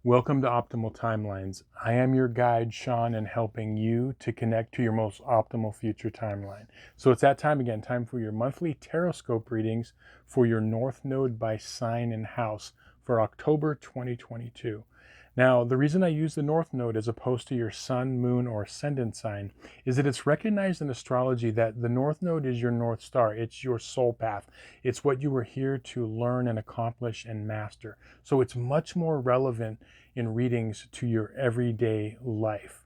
Welcome to Optimal Timelines. I am your guide, Sean, and helping you to connect to your most optimal future timeline. So it's that time again, time for your monthly Tarotscope readings for your North Node by sign and house for October 2022. Now, the reason I use the North Node as opposed to your sun, moon, or ascendant sign is that it's recognized in astrology that the North Node is your North Star. It's your soul path. It's what you were here to learn and accomplish and master. So it's much more relevant in readings to your everyday life.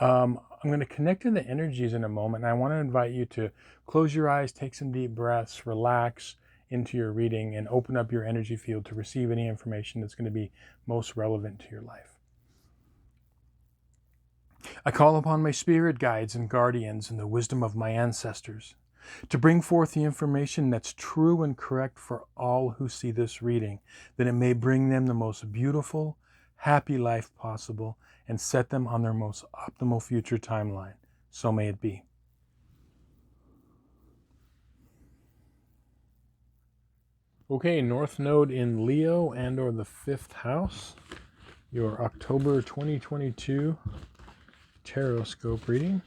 I'm going to connect to the energies in a moment, and I want to invite you to close your eyes, take some deep breaths, relax into your reading, and open up your energy field to receive any information that's going to be most relevant to your life. I call upon my spirit guides and guardians and the wisdom of my ancestors to bring forth the information that's true and correct for all who see this reading, that it may bring them the most beautiful, happy life possible and set them on their most optimal future timeline. So may it be. Okay, North Node in Leo and or the 5th house, your October 2022 Tarotscope reading.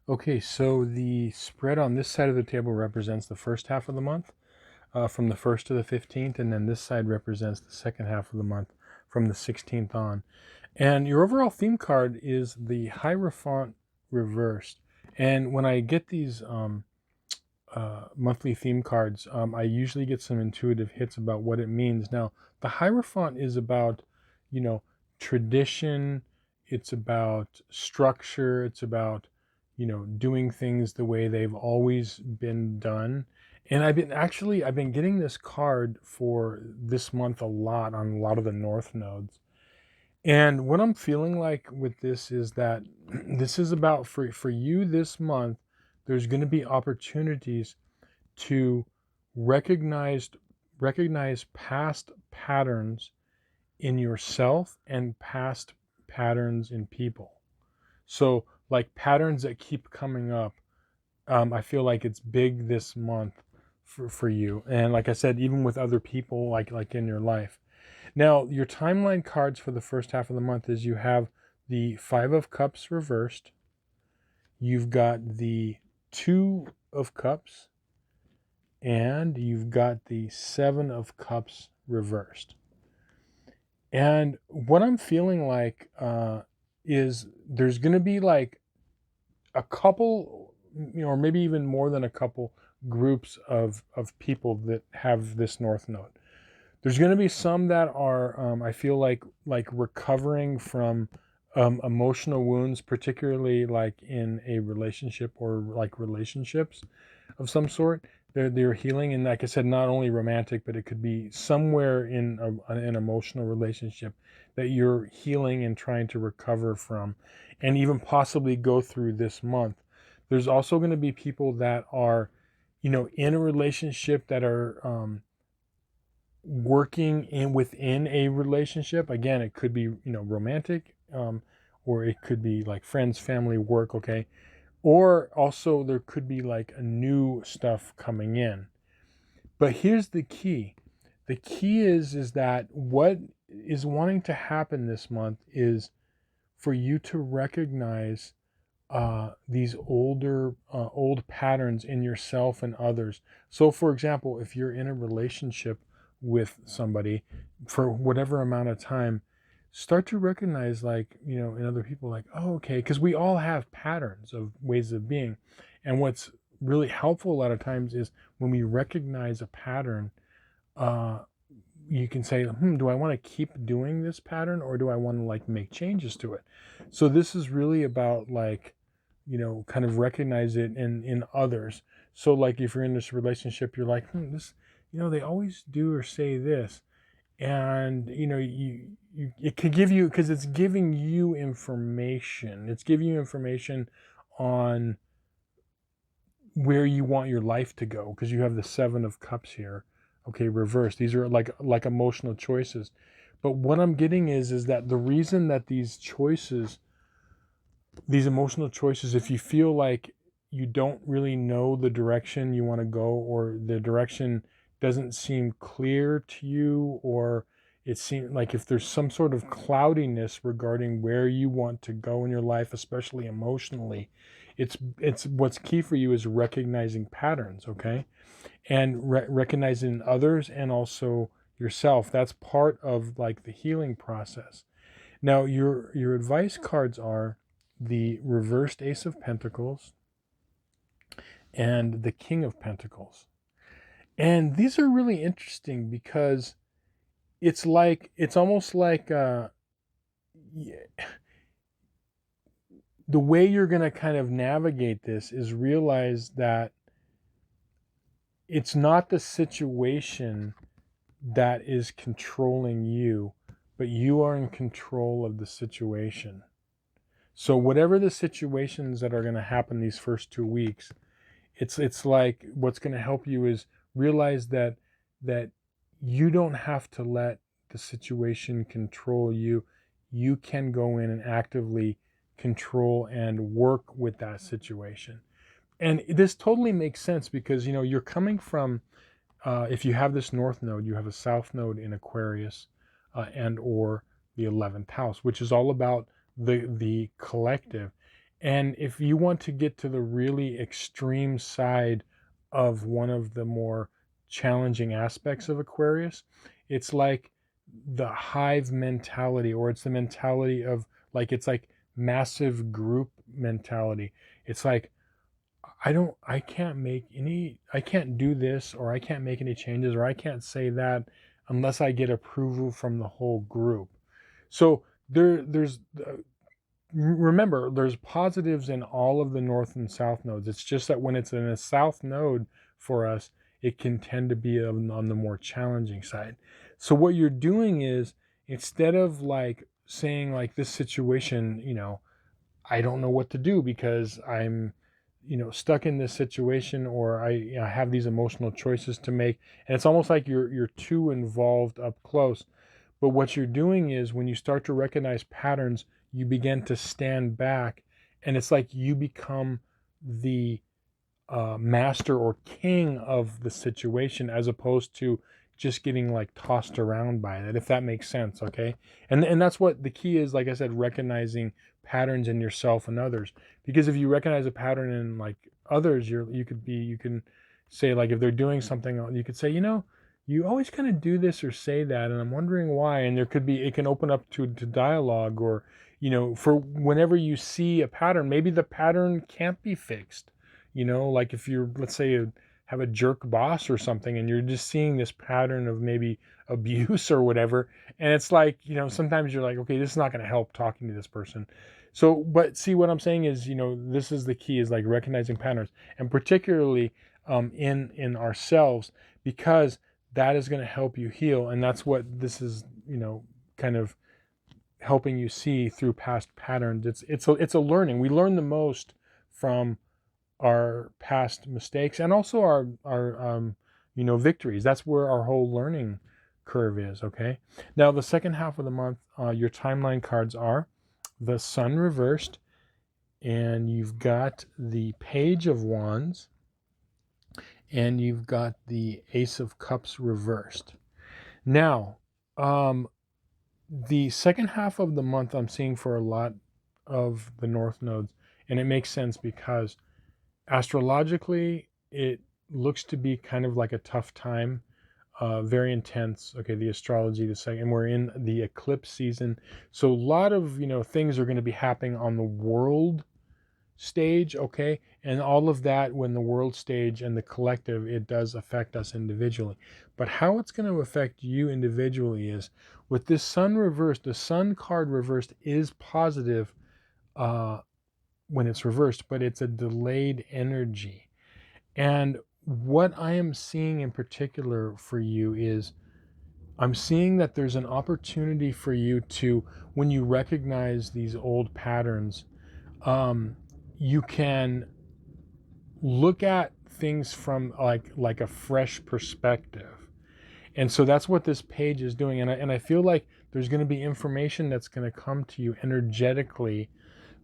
Okay, so the spread on this side of the table represents the first half of the month, from the 1st to the 15th, and then this side represents the second half of the month from the 16th on. And your overall theme card is the Hierophant reversed. And when I get these monthly theme cards, I usually get some intuitive hits about what it means. Now, the Hierophant is about, tradition, it's about structure, it's about, doing things the way they've always been done. And I've been getting this card for this month a lot on a lot of the North nodes. And what I'm feeling like with this is that this is about for you this month, there's going to be opportunities to recognize past patterns in yourself and past patterns in people. So like patterns that keep coming up, I feel like it's big this month for you. And like I said, even with other people, like in your life. Now, your timeline cards for the first half of the month is you have the 5 of Cups reversed. You've got the 2 of Cups. And you've got the 7 of Cups reversed. And what I'm feeling like is there's going to be like a couple, or maybe even more than a couple groups of people that have this North Node. There's going to be some that are, I feel like recovering from emotional wounds, particularly like in a relationship or like relationships of some sort. They're healing, and like I said, not only romantic, but it could be somewhere in an emotional relationship that you're healing and trying to recover from, and even possibly go through this month. There's also going to be people that are, in a relationship that are working within a relationship. Again, it could be romantic, or it could be like friends, family, work. Okay. Or also there could be like a new stuff coming in. But here's the key. The key is that what is wanting to happen this month is for you to recognize these old patterns in yourself and others. So for example, if you're in a relationship with somebody for whatever amount of time, start to recognize, like, in other people, like, oh, okay, because we all have patterns of ways of being. And what's really helpful a lot of times is when we recognize a pattern, uh, you can say, do I want to keep doing this pattern, or do I want to like make changes to it? So this is really about, like, kind of recognize it in others. So like if you're in this relationship, you're like, this, they always do or say this. And it could give you, because it's giving you information. It's giving you information on where you want your life to go, because you have the 7 of Cups here, okay, reversed. These are like emotional choices. But what I'm getting is that the reason that these emotional choices, if you feel like you don't really know the direction you want to go, or the direction doesn't seem clear to you, or it seems like if there's some sort of cloudiness regarding where you want to go in your life, especially emotionally, it's what's key for you is recognizing patterns, okay? And recognizing others and also yourself. That's part of like the healing process. Now, your advice cards are the reversed Ace of Pentacles and the King of Pentacles. And these are really interesting because it's almost like the way you're going to kind of navigate this is realize that it's not the situation that is controlling you, but you are in control of the situation. So whatever the situations that are going to happen these first 2 weeks, it's like what's going to help you is realize that you don't have to let the situation control you. You can go in and actively control and work with that situation. And this totally makes sense because you're coming from, if you have this north node, you have a south node in Aquarius, and or the 11th house, which is all about the collective. And if you want to get to the really extreme side of one of the more challenging aspects of Aquarius, it's like the hive mentality, or it's the mentality of, like, it's like massive group mentality. It's like, I can't do this, or I can't make any changes, or I can't say that unless I get approval from the whole group. So there's remember, there's positives in all of the north and south nodes. It's just that when it's in a south node for us, it can tend to be on the more challenging side. So what you're doing is, instead of like saying like this situation, I don't know what to do because I'm, stuck in this situation, or I have these emotional choices to make, and it's almost like you're too involved up close. But what you're doing is, when you start to recognize patterns, you begin to stand back, and it's like you become the master or king of the situation, as opposed to just getting like tossed around by it, if that makes sense. Okay. And that's what the key is. Like I said, recognizing patterns in yourself and others, because if you recognize a pattern in like others, you can say, like, if they're doing something, you could say, you always kind of do this or say that, and I'm wondering why. And it can open up to dialogue, or for whenever you see a pattern, maybe the pattern can't be fixed. Like if you're, let's say, have a jerk boss or something, and you're just seeing this pattern of maybe abuse or whatever, and it's like, sometimes you're like, okay, this is not going to help talking to this person. So, but see, what I'm saying is, this is the key, is like recognizing patterns, and particularly in ourselves, because that is going to help you heal. And that's what this is, kind of helping you see through past patterns. It's a learning. We learn the most from our past mistakes, and also our victories. That's where our whole learning curve is. Okay. Now the second half of the month, your timeline cards are the Sun reversed, and you've got the Page of Wands, and you've got the Ace of Cups reversed. Now, the second half of the month, I'm seeing for a lot of the north nodes, and it makes sense because astrologically, it looks to be kind of like a tough time. very intense. Okay, the astrology, the second, and we're in the eclipse season. So a lot of, things are going to be happening on the world stage, okay? And all of that, when the world stage and the collective, it does affect us individually. But how it's going to affect you individually is with this sun reversed, the sun card reversed is positive uh, when it's reversed, but it's a delayed energy. And what I am seeing in particular for you is I'm seeing that there's an opportunity for you to, when you recognize these old patterns, you can look at things from like a fresh perspective. And so that's what this page is doing. And I feel like there's going to be information that's going to come to you energetically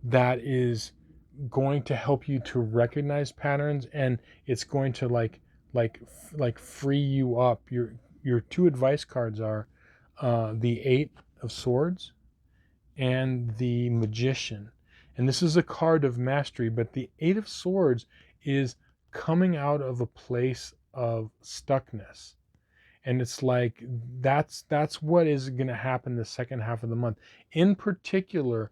that is going to help you to recognize patterns, and it's going to like free you up. Your two advice cards are the Eight of Swords and the Magician. And this is a card of mastery, but the Eight of Swords is coming out of a place of stuckness. And it's like that's what is going to happen the second half of the month. In particular,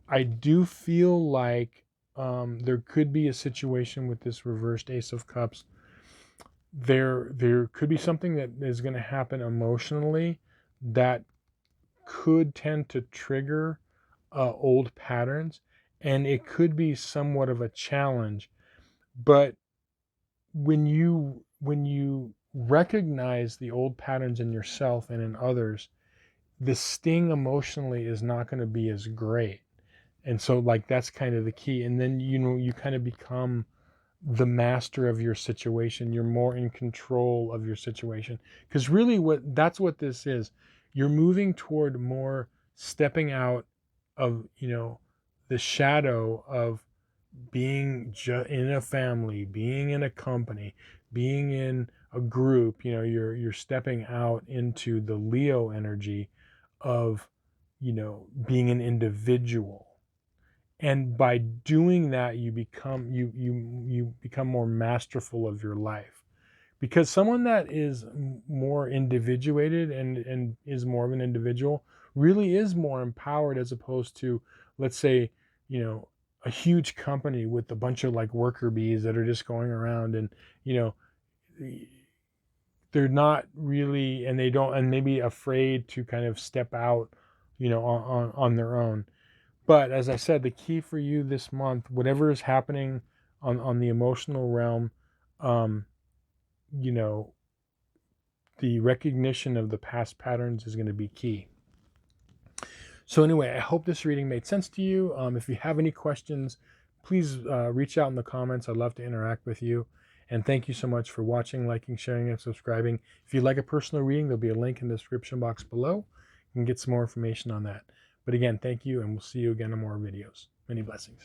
I do feel like there could be a situation with this reversed Ace of Cups. There could be something that is going to happen emotionally that could tend to trigger old patterns, and it could be somewhat of a challenge. But when you recognize the old patterns in yourself and in others, the sting emotionally is not going to be as great. And so like that's kind of the key. And then you kind of become the master of your situation. You're more in control of your situation, because really that's what this is. You're moving toward more stepping out of the shadow of being in a family, being in a company, being in a group. You're stepping out into the Leo energy of being an individual. And by doing that, you become more masterful of your life. Because someone that is more individuated and is more of an individual really is more empowered, as opposed to, let's say, a huge company with a bunch of like worker bees that are just going around, and they're not really, and they don't, and maybe afraid to kind of step out on their own. But as I said, the key for you this month, whatever is happening on the emotional realm, um, you know, the recognition of the past patterns is going to be key. So anyway, I hope this reading made sense to you. If you have any questions, please reach out in the comments. I'd love to interact with you. And thank you so much for watching, liking, sharing, and subscribing. If you'd like a personal reading, there'll be a link in the description box below. You can get some more information on that. But again, thank you, and we'll see you again in more videos. Many blessings.